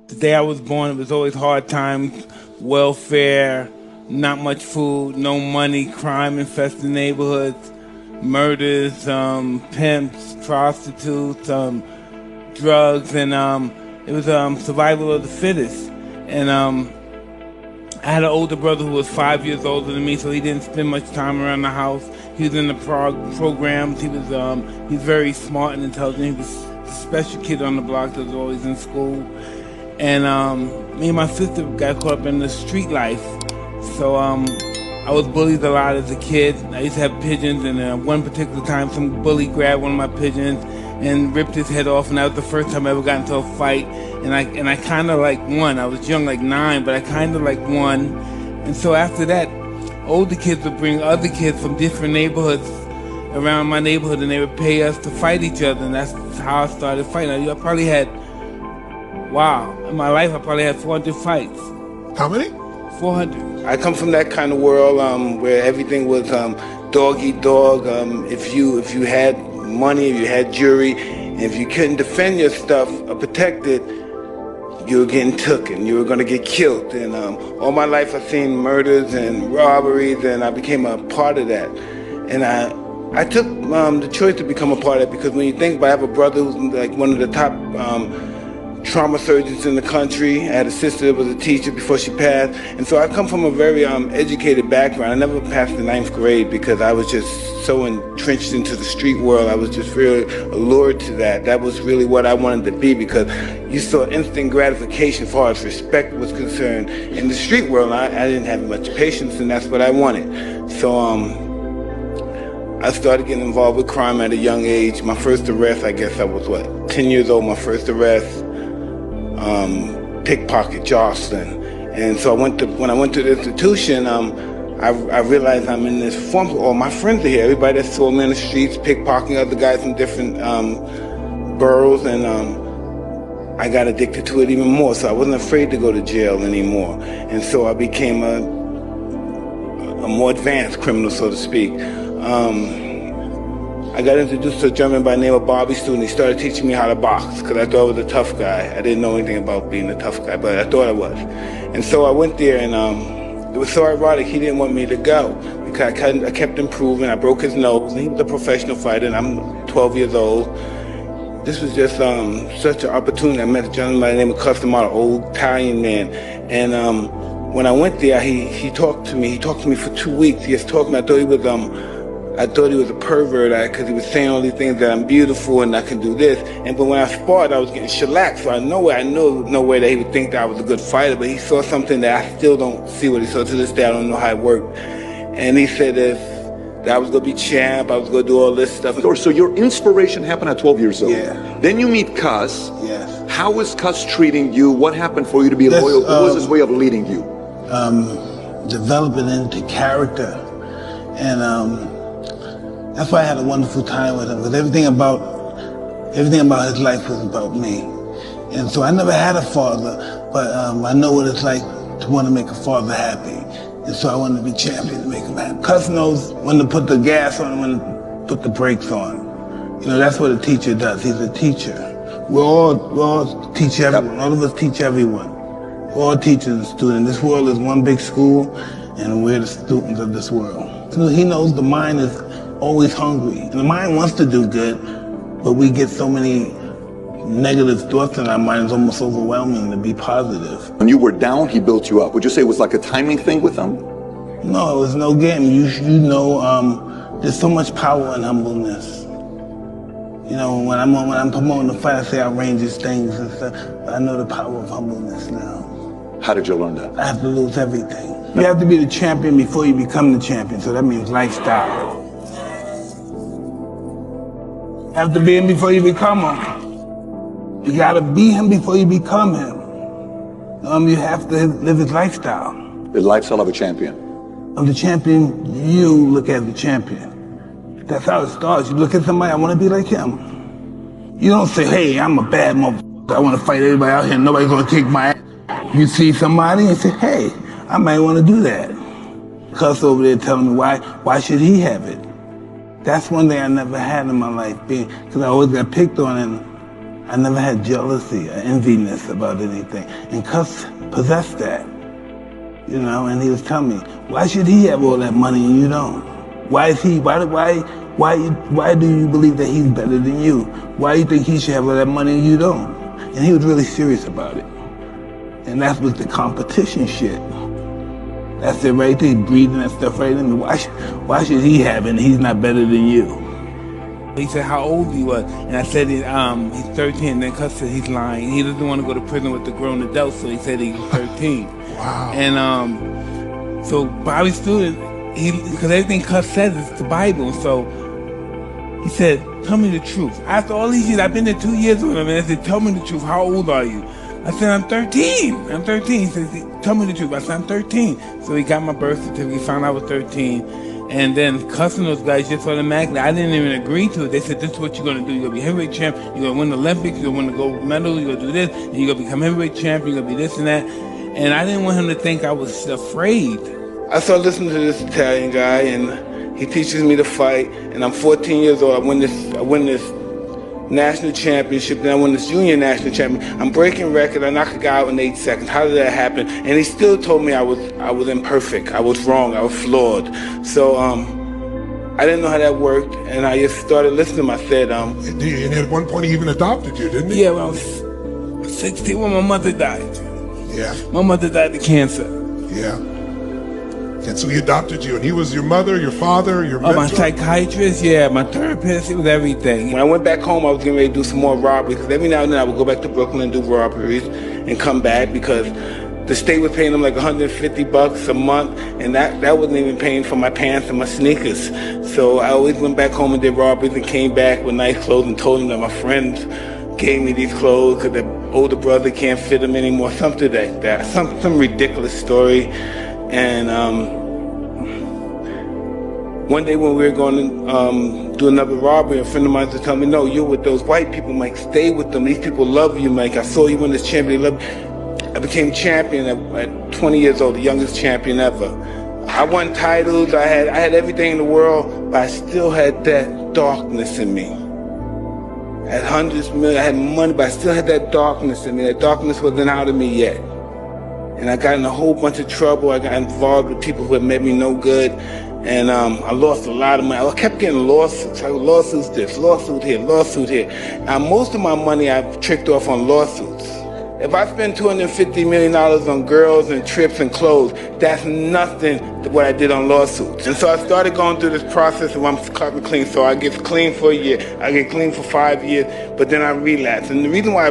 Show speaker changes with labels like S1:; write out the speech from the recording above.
S1: The day I was born, it was always hard times, welfare, not much food, no money, crime-infested neighborhoods, murders, pimps, prostitutes, drugs, and it was survival of the fittest. And I had an older brother who was 5 years older than me, so he didn't spend much time around the house. He was in the programs. He's very smart and intelligent. He was a special kid on the block that was always in school. And me and my sister got caught up in the street life. So I was bullied a lot as a kid. I used to have pigeons, and one particular time some bully grabbed one of my pigeons and ripped his head off, and that was the first time I ever got into a fight. And I kind of like won. I was young, like 9, but I kind of like won. And so after that, older kids would bring other kids from different neighborhoods around my neighborhood, and they would pay us to fight each other, and that's how I started fighting. I probably had, wow, in my life I probably had 400 fights.
S2: How many?
S1: 400. I come from that kind of world where everything was dog eat dog. If you had money, if you had jewelry, and if you couldn't defend your stuff or protect it, you were getting took and you were going to get killed. And all my life I've seen murders and robberies, and I became a part of that. And I took the choice to become a part of it because when you think about it, I have a brother who's like one of the top trauma surgeons in the country. I had a sister that was a teacher before she passed. And so I come from a very educated background. I never passed the 9th grade because I was just so entrenched into the street world. I was just really allured to that. That was really what I wanted to be, because you saw instant gratification as far as respect was concerned in the street world. I didn't have much patience, and that's what I wanted. So I started getting involved with crime at a young age. My first arrest, I guess I was 10 years old, my first arrest. Pickpocket, jostling. And so when I went to the institution, I realized I'm in this form. All my friends are here. Everybody that saw me in the streets, pickpocketing other guys from different boroughs, and I got addicted to it even more. So I wasn't afraid to go to jail anymore. And so I became a more advanced criminal, so to speak. I got introduced to a gentleman by the name of Bobby Student. He started teaching me how to box because I thought I was a tough guy. I didn't know anything about being a tough guy, but I thought I was. And so I went there, and it was so ironic. He didn't want me to go because I kept improving. I broke his nose, and he was a professional fighter, and I'm 12 years old. This was just such an opportunity. I met a gentleman by the name of Customato, an old Italian man. And when I went there, he talked to me. He talked to me for 2 weeks. He just talked to me. I thought he was a pervert because he was saying all these things that I'm beautiful and I can do this. But when I sparred, I was getting shellacked. So I knew no way that he would think that I was a good fighter. But he saw something that I still don't see what he saw to this day. I don't know how it worked. And he said that I was going to be champ. I was going to do all this stuff.
S2: So your inspiration happened at 12 years old.
S1: Yeah.
S2: Then you meet Cus.
S1: Yes.
S2: How was Cus treating you? What happened for you to be loyal? What was his way of leading you?
S3: Developing into character. And that's why I had a wonderful time with him, because everything about his life was about me. And so I never had a father, but I know what it's like to want to make a father happy. And so I wanted to be champion to make him happy. Cus knows when to put the gas on and when to put the brakes on. You know, that's what a teacher does. He's a teacher. We all teach everyone. All of us teach everyone. We're all teachers and students. This world is one big school, and we're the students of this world. So he knows the mind is always hungry. And the mind wants to do good, but we get so many negative thoughts in our mind, it's almost overwhelming to be positive.
S2: When you were down, he built you up. Would you say it was like a timing thing with him?
S3: No, it was no game. You know, there's so much power in humbleness. You know, when I'm promoting the fight, I say outrageous things and stuff. But I know the power of humbleness now.
S2: How did you learn that?
S3: I have to lose everything. You have to be the champion before you become the champion, so that means lifestyle. You have to be him before you become him. You gotta be him before you become him. You have to live his lifestyle.
S2: The lifestyle of a champion.
S3: Of the champion, you look at the champion. That's how it starts. You look at somebody, I want to be like him. You don't say, hey, I'm a bad motherfucker. I want to fight everybody out here. Nobody's going to kick my ass. You see somebody and say, hey, I might want to do that. Cus over there telling me why should he have it? That's one thing I never had in my life, because I always got picked on, and I never had jealousy or enviness about anything. And Cuss possessed that, you know, and he was telling me, why should he have all that money and you don't? Why do you believe that he's better than you? Why do you think he should have all that money and you don't? And he was really serious about it. And that was the competition shit. That's it right there, breathing that stuff right in me. Why should he have it and he's not better than you?
S1: He said how old he was, and I said he's 13. And then Cuss said he's lying. He doesn't want to go to prison with the grown adults, so he said he's 13.
S4: Wow.
S1: And so Bobby Student, because everything Cuss says is the Bible, so he said, tell me the truth. After all these years, I've been there 2 years with him, and I said, tell me the truth. How old are you? I said, I'm 13. I'm 13. He said, tell me the truth. I said, I'm 13. So he got my birth certificate, found out I was 13. And then cussing those guys just automatically, I didn't even agree to it. They said, this is what you're going to do. You're going to be heavyweight champ. You're going to win the Olympics. You're going to win the gold medal. You're going to do this. And you're going to become heavyweight champ. You're going to be this and that. And I didn't want him to think I was afraid. I started listening to this Italian guy, and he teaches me to fight. And I'm 14 years old. I win this national championship, then I won this junior national championship. I'm breaking record. I knock a guy out in 8 seconds. How did that happen? And he still told me I was imperfect. I was wrong. I was flawed. So I didn't know how that worked, and I just started listening to him. I said,
S4: And at one point he even adopted you, didn't he?
S1: Yeah, when I was 16 when my mother died.
S4: Yeah.
S1: My mother died of cancer.
S4: Yeah. And so he adopted you, and he was your mother, your father, your mentor?
S1: My psychiatrist, yeah, my therapist, it was everything. When I went back home, I was getting ready to do some more robberies, because every now and then I would go back to Brooklyn and do robberies and come back, because the state was paying them like $150 a month, and that wasn't even paying for my pants and my sneakers. So I always went back home and did robberies and came back with nice clothes and told them that my friends gave me these clothes because their older brother can't fit them anymore, something like that, some ridiculous story. And one day when we were going to do another robbery, a friend of mine was telling me, no, you're with those white people, Mike, stay with them. These people love you, Mike. I saw you win this champion. They love you. I became champion at 20 years old, the youngest champion ever. I won titles, I had everything in the world, but I still had that darkness in me. I had hundreds of millions, I had money, but I still had that darkness in me. That darkness wasn't out of me yet. And I got in a whole bunch of trouble. I got involved with people who had made me no good. And I lost a lot of money. I kept getting lawsuits. Lawsuits this, lawsuit here, lawsuit here. Now, most of my money I've tricked off on lawsuits. If I spend $250 million on girls and trips and clothes, that's nothing to what I did on lawsuits. And so I started going through this process of I'm clean. So I get clean for a year. I get clean for 5 years, but then I relapse. And the reason why